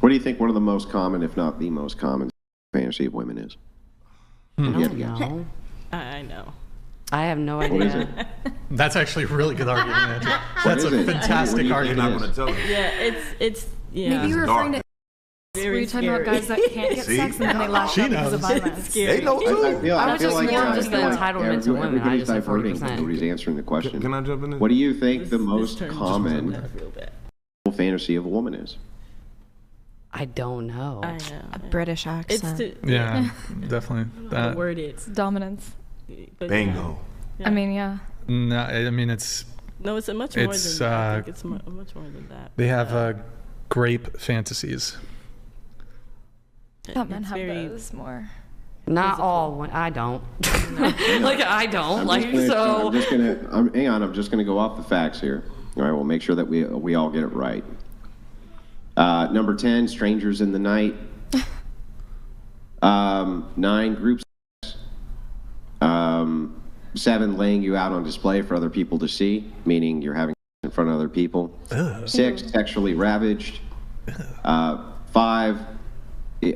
What do you think one of the most common, if not the most common, fantasy of women is? I don't know. I know. I have no What is idea. it? That's actually a really good argument, Andrew. That's is a it? fantastic What do you argument. think I'm going to tell you. Yeah, it's yeah. Maybe you're referring to Very were you talking about scary. guys that can't get See? sex and then they lash She out because of knows. violence? They know too. I was just more just the entitlement to women. I Everybody's just said diverting. 40%. Nobody's answering the question. Can I jump in? What do you think the This most turn just common made me feel bad. fantasy of a woman is? I don't know. I know. A British It's accent. Yeah, definitely. the word it's Dominance. but Bingo. Yeah. I mean, yeah. No, I mean it's No, it's much more It's, than that. I think it's much more than that. they have grape fantasies. Thought men It's have very- those more. Not all. I don't. Like I don't. I'm Like just so. hang on. I'm just gonna go off the facts here. All right, we'll make sure that we all get it right. Number 10, strangers in the night. 9, group sex. 7, laying you out on display for other people to see, meaning you're having in front of other people. 6, sexually ravaged. 5,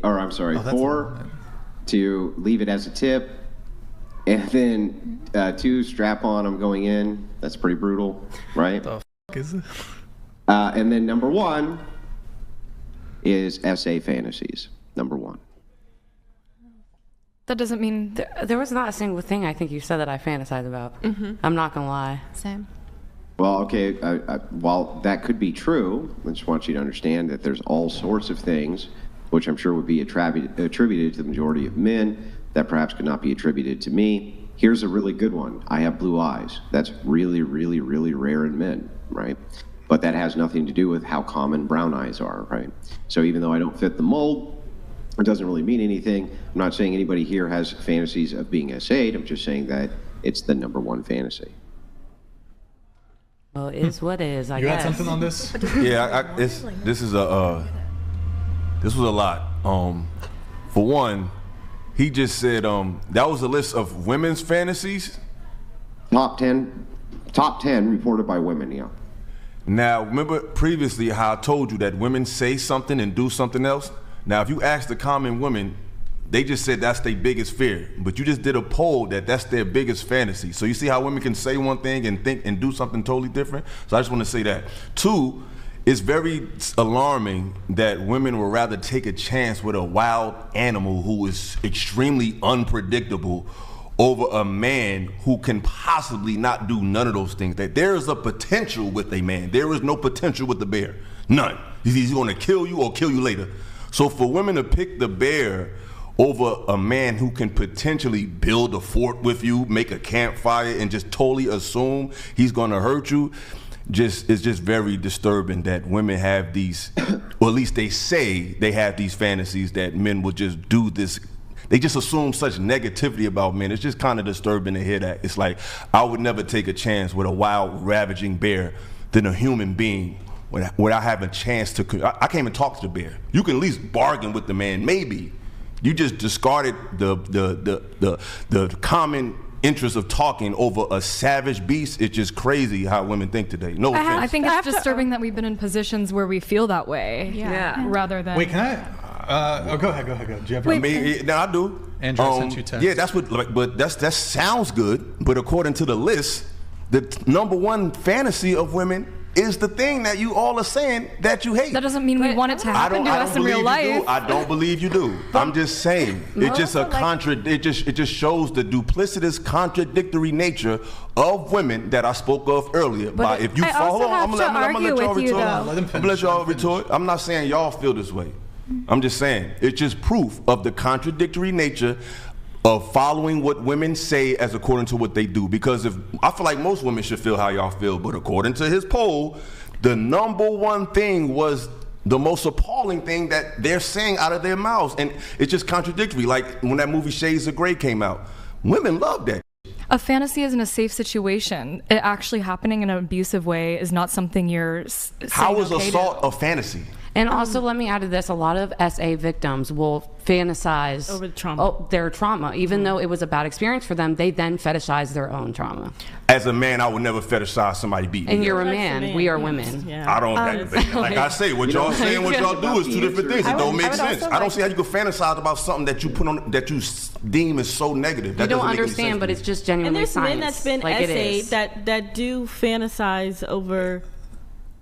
or I'm sorry, that's 4, wrong. to leave it as a tip. And then 2, strap on, I'm going in. That's pretty brutal, right? The f- is it? And then number 1 is SA fantasies. Number 1. That doesn't mean There was not a single thing I think you said that I fantasize about. I'm not gonna lie. same. Well, okay, while that could be true, I just want you to understand that there's all sorts of things, which I'm sure would be attributed to the majority of men, that perhaps could not be attributed to me. Here's a really good one. I have blue eyes. That's really, really, really rare in men, right? But that has nothing to do with how common brown eyes are, right? So even though I don't fit the mold, it doesn't really mean anything. I'm not saying anybody here has fantasies of being S8. I'm just saying that it's the number 1 fantasy. Well, it is what it is. I You guess. got something on this? Yeah, this was a lot. For one, he just said that was a list of women's fantasies. Top 10 reported by women, yeah. Now, remember previously how I told you that women say something and do something else? Now, if you ask the common women, they just said that's their biggest fear. But you just did a poll that's their biggest fantasy. So you see how women can say one thing and think and do something totally different? So I just want to say that. 2, it's very alarming that women would rather take a chance with a wild animal who is extremely unpredictable over a man who can possibly not do none of those things. That there is a potential with a man. There is no potential with the bear. None. He's going to kill you or kill you later. So for women to pick the bear over a man who can potentially build a fort with you, make a campfire, and just totally assume he's going to hurt you, it's just very disturbing that women have these, or at least they say they have these fantasies that men will just do this. They just assume such negativity about men. It's just kind of disturbing to hear that. It's like, I would never take a chance with a wild, ravaging bear than a human being without having a chance to. I can't even talk to the bear. You can at least bargain with the man, maybe. You just discarded the common interest of talking over a savage beast. It's just crazy how women think today. No offense. I think it's disturbing that we've been in positions where we feel that way. Yeah. Rather than. Wait, can I? Go ahead. Do you have I mean, now I do. Andrew, I sent you a text. Yeah, that's what. But that sounds good. But according to the list, the number 1 fantasy of women is the thing that you all are saying that you hate. That doesn't mean we want it to happen to us in real life. I don't believe you do. I'm just saying. It's just a it just shows the duplicitous, contradictory nature of women that I spoke of earlier. But If you I follow, also have to I'm gonna argue let y'all with you, retort. though. Let him I'm finish. gonna let y'all retort. I'm not saying y'all feel this way. I'm just saying it's just proof of the contradictory nature of following what women say as according to what they do. Because if I feel like most women should feel how y'all feel, but according to his poll, the number 1 thing was the most appalling thing that they're saying out of their mouths, and it's just contradictory. Like when that movie Shades of Grey came out, women loved that. A fantasy is in a safe situation. It actually happening in an abusive way is not something you're saying How is okay to. assault a fantasy? And also, let me add to this: a lot of SA victims will fantasize Over the trauma. their trauma, even though it was a bad experience for them. They then fetishize their own trauma. As a man, I would never fetishize somebody beating me. And you're a That's man. the We are yes. women. Yeah. I don't. like I say, what y'all say and what y'all do is two different things. It don't make sense. I don't see how you can fantasize about something that you put on that you deem is so negative. That You don't doesn't make any understand, sense but to it's me. just And genuinely there's science. men that's been like it essayed is. that do fantasize over.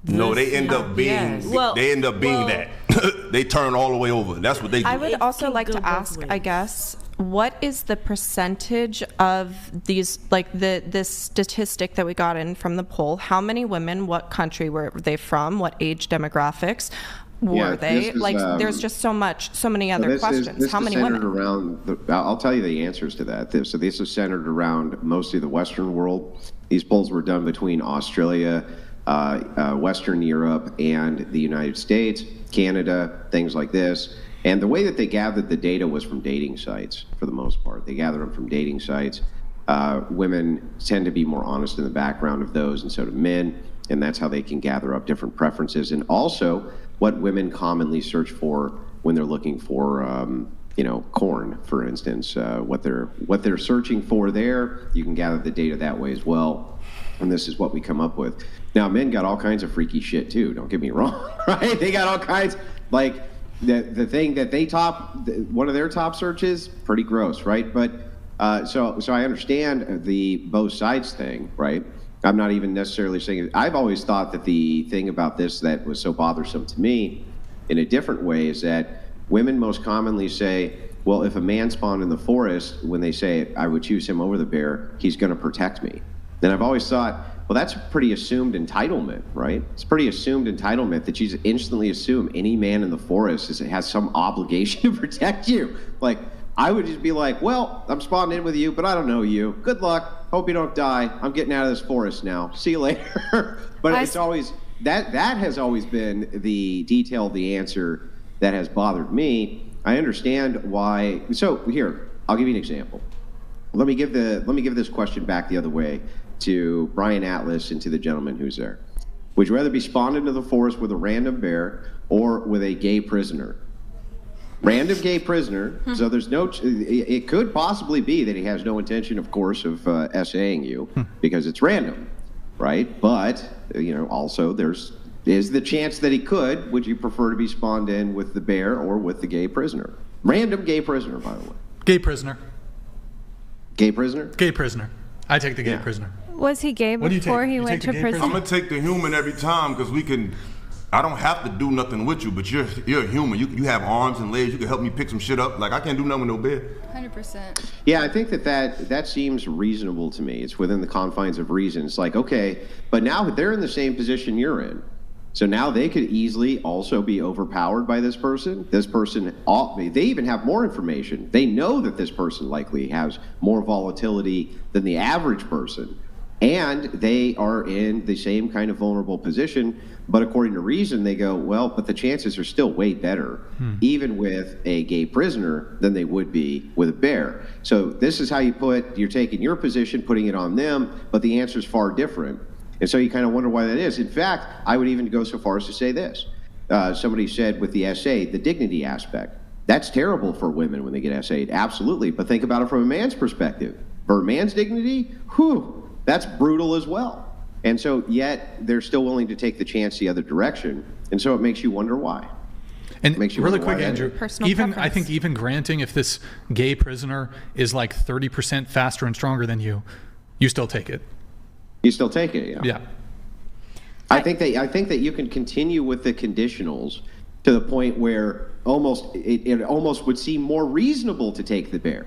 No, they end up being. Yes. Well- they end up being well- that. They turn all the way over. That's what they do. I would It also can like go to both ask, I ways. guess, what is the percentage of these, like this statistic that we got in from the poll? How many women, what country were they from, what age demographics were Yeah, they? this is, Like, there's just so many other This questions. is How many centered women? around I'll tell you the answers to that. So this is centered around mostly the Western world. These polls were done between Australia, Western Europe, and the United States, Canada, things like this. And the way that they gathered the data was from dating sites, for the most part. They gathered them from dating sites. Women tend to be more honest in the background of those, and so do men. And that's how they can gather up different preferences. And also, what women commonly search for when they're looking for, corn, for instance. What they're searching for there, you can gather the data that way as well. And this is what we come up with. Now, men got all kinds of freaky shit too. Don't get me wrong, right? They got all kinds, like the thing that they one of their top searches, pretty gross, right? But so I understand the both sides thing, right? I'm not even necessarily saying. I've always thought that the thing about this that was so bothersome to me, in a different way, is that women most commonly say, well, if a man spawned in the forest, when they say I would choose him over the bear, he's going to protect me. And I've always thought, well, that's a pretty assumed entitlement, right? It's pretty assumed entitlement that you just instantly assume any man in the forest has some obligation to protect you. Like, I would just be like, well, I'm spawned in with you, but I don't know you. Good luck. Hope you don't die. I'm getting out of this forest now. See you later. But it's always, that has always been the detail of the answer that has bothered me. I understand why. So here, I'll give you an example. Let me give this question back the other way to Brian Atlas and to the gentleman who's there. Would you rather be spawned into the forest with a random bear or with a gay prisoner? Random gay prisoner, so there's no, it could possibly be that he has no intention, of course, of essaying you because it's random, right? But, also is the chance that he could. Would you prefer to be spawned in with the bear or with the gay prisoner? Random gay prisoner, by the way. Gay prisoner. Gay prisoner? Gay prisoner. I take the gay Yeah. prisoner. Was he gay What do you before take? he You went take the to gay prison? I'm gonna take the human every time because I don't have to do nothing with you, but you're a human. You have arms and legs. You can help me pick some shit up. Like I can't do nothing with no bear. 100%. Yeah, I think that seems reasonable to me. It's within the confines of reason. It's like, okay, but now they're in the same position you're in. So now they could easily also be overpowered by this person. This person, they even have more information. They know that this person likely has more volatility than the average person. And they are in the same kind of vulnerable position. But according to reason, they go, well, but the chances are still way better, even with a gay prisoner, than they would be with a bear. So this is how you're taking your position, putting it on them, but the answer is far different. And so you kind of wonder why that is. In fact, I would even go so far as to say this. Somebody said with the essay, the dignity aspect. That's terrible for women when they get essayed, absolutely. But think about it from a man's perspective. For a man's dignity, that's brutal as well. And so yet they're still willing to take the chance the other direction. And so it makes you wonder why. And Makes you really wonder why quick, that Andrew, is. Personal I preference. think even granting if this gay prisoner is like 30% faster and stronger than you still take it. You still take it, yeah. Yeah. I think that you can continue with the conditionals to the point where it almost would seem more reasonable to take the bear.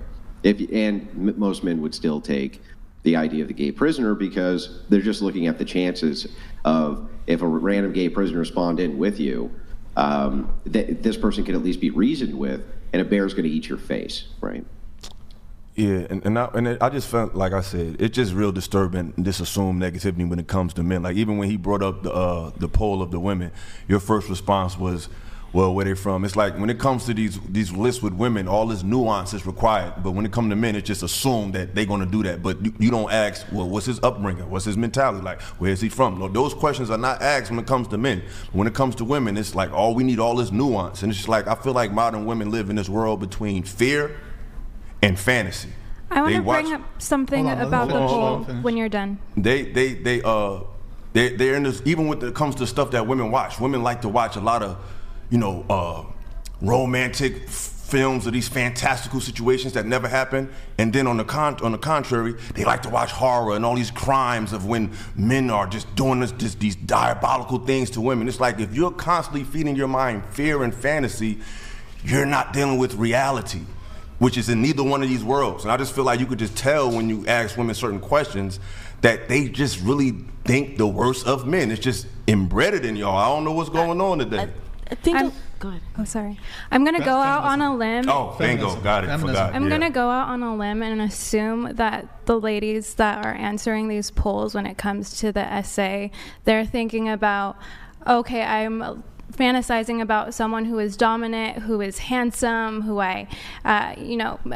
Most men would still take the idea of the gay prisoner because they're just looking at the chances of if a random gay prisoner spawned in with you, this person could at least be reasoned with, and a bear's going to eat your face, right? Yeah, and I just felt, like I said, it's just real disturbing, this assumed negativity when it comes to men. Like even when he brought up the poll of the women, your first response was, well, where they from. It's like when it comes to these lists with women, all this nuance is required. But when it comes to men, it's just assumed that they're gonna do that. But you don't ask, well, what's his upbringing? What's his mentality like? Where is he from? No, those questions are not asked when it comes to men. When it comes to women, it's like, oh, we need all this nuance. And it's just like, I feel like modern women live in this world between fear and fantasy. I want They to watch- bring up something Hold on, about the hold on, hold poll on, finish. when you're done. They're in this, even when it comes to stuff that women watch. Women like to watch a lot of, romantic films of these fantastical situations that never happen. And then on the contrary, they like to watch horror and all these crimes of when men are just doing these diabolical things to women. It's like if you're constantly feeding your mind fear and fantasy, you're not dealing with reality, which is in neither one of these worlds. And I just feel like you could just tell when you ask women certain questions that they just really think the worst of men. It's just embedded in y'all. I don't know what's going on today. I think. I'm- Go ahead. Oh, sorry. I'm going to go out on a limb. Oh, bingo, Feminism. got it, Feminism. forgot. I'm yeah. going to go out on a limb and assume that the ladies that are answering these polls when it comes to the essay, they're thinking about, okay, I'm fantasizing about someone who is dominant, who is handsome, who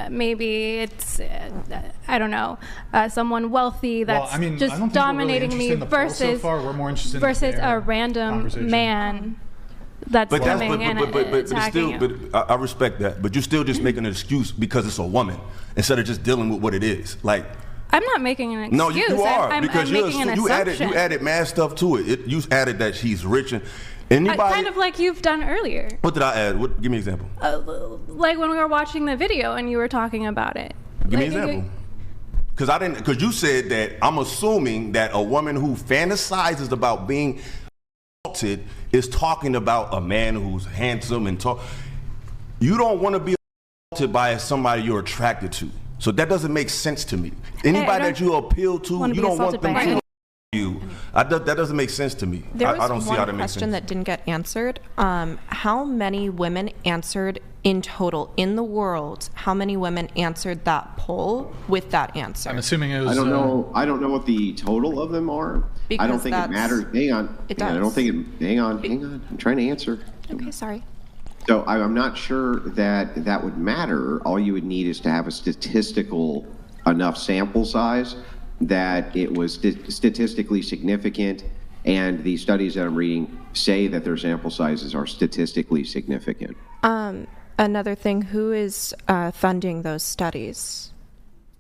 maybe it's, I don't know, someone wealthy that's I mean, I just don't think dominating we're really me interested in the poll so versus far. We're more interested in versus their a random conversation. man that's But that's coming and but it's attacking still. you. But I respect that. But you're still just making an excuse because it's a woman instead of just dealing with what it is. Like, I'm not making an excuse. no, you are I'm because making an you assumption. added mad stuff to it. You added that she's rich and anybody. Kind of like you've done earlier. What did I add? Give me an example. Like when we were watching the video and you were talking about it. Give me an Like, example. Because you said that I'm assuming that a woman who fantasizes about being assaulted is talking about a man who's handsome and tall. You don't want to be assaulted by somebody you're attracted to. So that doesn't make sense to me. Anybody that you appeal to, wanna you be don't want assaulted them by to anyone. you. That doesn't make sense to me. There was I don't see how that one makes question sense. that didn't get answered. How many women answered in total in the world? How many women answered that poll with that answer? I'm assuming it was. I don't know. I don't know what the total of them are. I Because don't think it that's- matters. Hang on. It Hang on, I does. don't think it. Hang on. Hang on. I'm trying to answer. Okay, sorry. So I'm not sure that that would matter. All you would need is to have a statistical enough sample size that it was statistically significant, and the studies that I'm reading say that their sample sizes are statistically significant. Another thing, who is funding those studies?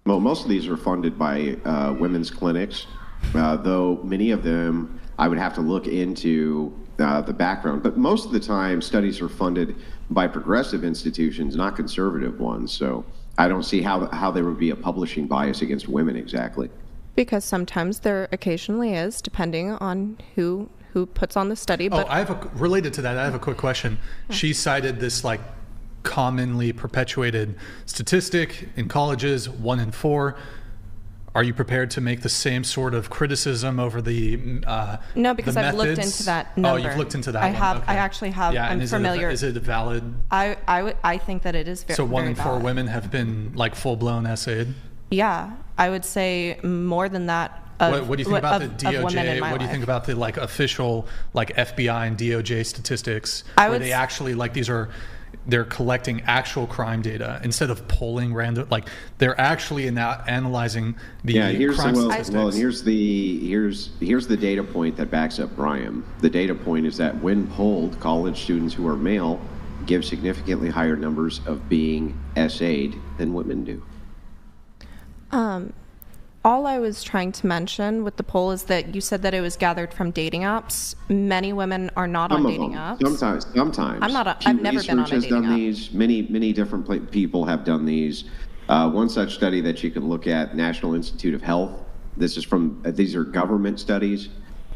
Well, most of these are funded by women's clinics, though many of them I would have to look into the background. But most of the time, studies are funded by progressive institutions, not conservative ones. So I don't see how there would be a publishing bias against women exactly. Because sometimes there occasionally is, depending on who puts on the study. But Related to that, I have a quick question. She cited this like commonly perpetuated statistic in colleges, 1 in 4. Are you prepared to make the same sort of criticism over the no, because the I've looked methods? into that number. Oh, you've looked into that I one. have. Okay. I actually have. Yeah, I'm and familiar. Is it valid? I think that it is very. So 1 in 4 valid. women have been like full-blown essayed? Yeah, I would say more than that. What do you think about the of women in DOJ? my What do you life. think about the like official like FBI and DOJ statistics I where would they s- actually like they're collecting actual crime data instead of polling random, like they're actually analyzing the Here's crime well, statistics. well, here's the data point that backs up Brian. The data point is that when polled, college students who are male give significantly higher numbers of being essayed than women do. All I was trying to mention with the poll is that you said that it was gathered from dating apps. Many women are not on Some of dating them. apps. Sometimes. I'm not a- Pew I've never been on a Research has dating done app. these. Many different people have done these. One such study that you can look at, National Institute of Health. This is from. These are government studies.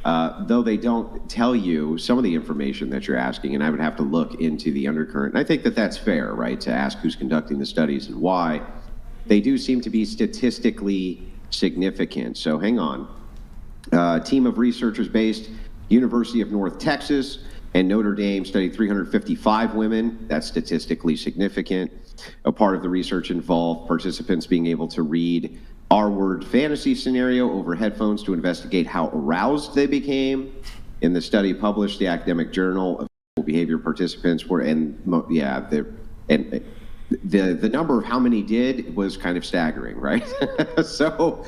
Though they don't tell you some of the information that you're asking, and I would have to look into the undercurrent. And I think that that's fair, right, to ask who's conducting the studies and why. They do seem to be statistically significant. So hang on. A team of researchers based University of North Texas and Notre Dame studied 355 women. That's statistically significant. A part of the research involved participants being able to read R-word fantasy scenario over headphones to investigate how aroused they became. In the study published, the academic journal of behavior participants were, and the number of how many did was kind of staggering, right? So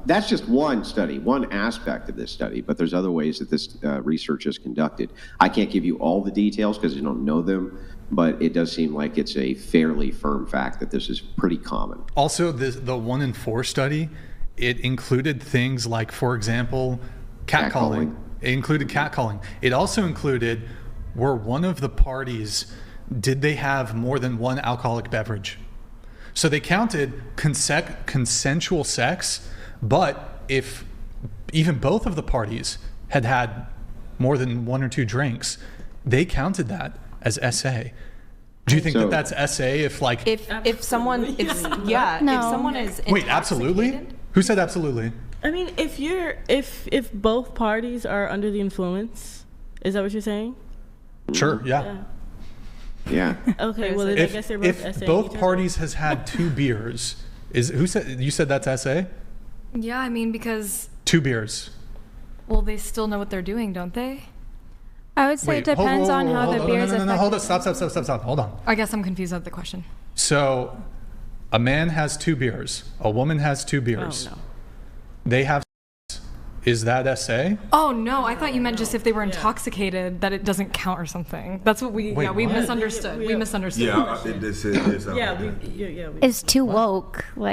that's just one study, one aspect of this study, but there's other ways that this research is conducted. I can't give you all the details because I don't know them, but it does seem like it's a fairly firm fact that this is pretty common. Also, the 1 in 4 study, it included things like, for example, catcalling. It included catcalling. It also included, were one of the parties, did they have more than one alcoholic beverage? So they counted consensual sex, but if even both of the parties had had more than 1 or 2 drinks, they counted that as SA. Do you think that that's SA if like... If someone, if someone is Wait, absolutely? Who said absolutely? I mean, if both parties are under the influence, is that what you're saying? Sure, yeah. Yeah. Okay, well, then I guess they're both SA. If both parties has had 2 beers, you said that's SA? Yeah, I mean, because 2 beers. well, they still know what they're doing, don't they? I would say it depends on how the beers affect. No, hold on, stop, hold on. I guess I'm confused at the question. So, a man has 2 beers, a woman has 2 beers. Oh, no. They have sex. Is that SA? Oh no, I thought you meant just if they were intoxicated that it doesn't count or something. That's what we Wait, we what? misunderstood. We misunderstood. Yeah, this is. Yeah, we It's too woke. Like,